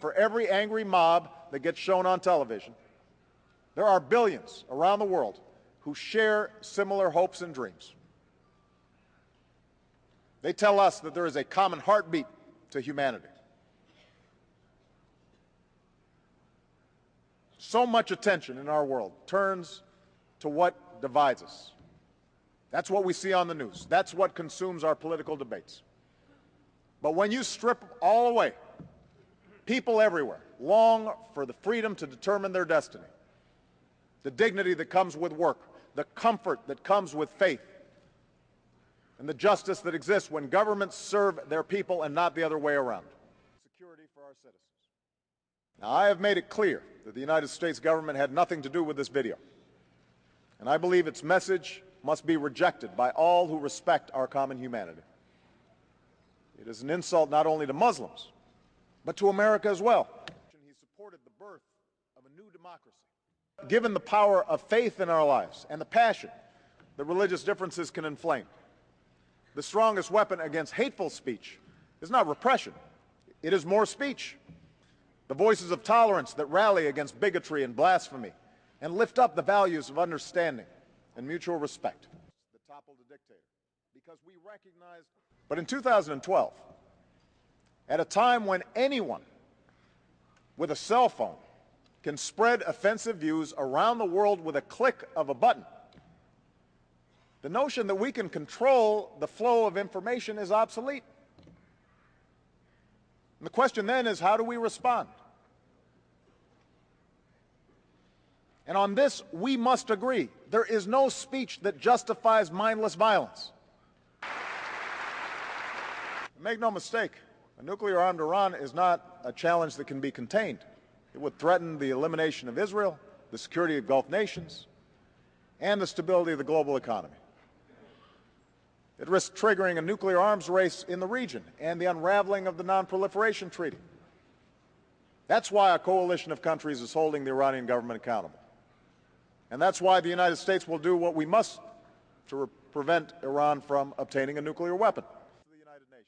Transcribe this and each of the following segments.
For every angry mob that gets shown on television, there are billions around the world who share similar hopes and dreams. They tell us that there is a common heartbeat to humanity. So much attention in our world turns to what divides us. That's what we see on the news. That's what consumes our political debates. But when you strip all away, people everywhere long for the freedom to determine their destiny, the dignity that comes with work, the comfort that comes with faith, and the justice that exists when governments serve their people and not the other way around. Security for our citizens. Now, I have made it clear that the United States government had nothing to do with this video, and I believe its message must be rejected by all who respect our common humanity. It is an insult not only to Muslims, but to America as well. He supported the birth of a new democracy. Given the power of faith in our lives and the passion that religious differences can inflame, the strongest weapon against hateful speech is not repression. It is more speech. The voices of tolerance that rally against bigotry and blasphemy and lift up the values of understanding and mutual respect that toppled a dictator. Because we recognize. But in 2012, at a time when anyone with a cell phone can spread offensive views around the world with a click of a button, the notion that we can control the flow of information is obsolete. And the question then is, how do we respond? And on this, we must agree. There is no speech that justifies mindless violence. Make no mistake, a nuclear-armed Iran is not a challenge that can be contained. It would threaten the elimination of Israel, the security of Gulf nations, and the stability of the global economy. It risks triggering a nuclear arms race in the region and the unraveling of the Non-Proliferation Treaty. That's why a coalition of countries is holding the Iranian government accountable. And that's why the United States will do what we must to prevent Iran from obtaining a nuclear weapon. The United Nations.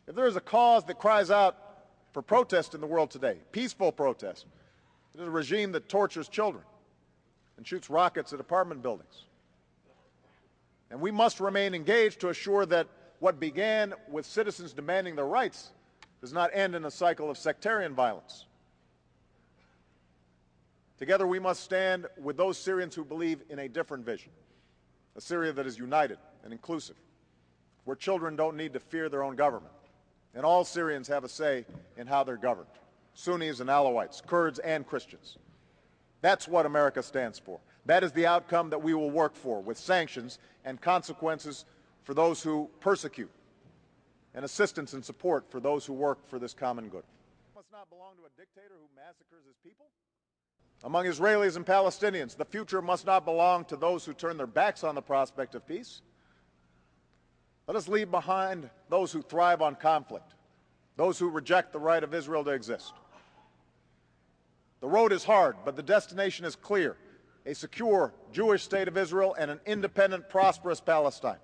If there is a cause that cries out for protest in the world today, peaceful protest, it is a regime that tortures children and shoots rockets at apartment buildings. And we must remain engaged to assure that what began with citizens demanding their rights does not end in a cycle of sectarian violence. Together we must stand with those Syrians who believe in a different vision, a Syria that is united and inclusive, where children don't need to fear their own government, and all Syrians have a say in how they're governed, Sunnis and Alawites, Kurds and Christians. That's what America stands for. That is the outcome that we will work for, with sanctions and consequences for those who persecute, and assistance and support for those who work for this common good. We must not belong to a dictator who massacres his people. Among Israelis and Palestinians, the future must not belong to those who turn their backs on the prospect of peace. Let us leave behind those who thrive on conflict, those who reject the right of Israel to exist. The road is hard, but the destination is clear: a secure Jewish state of Israel and an independent, prosperous Palestine.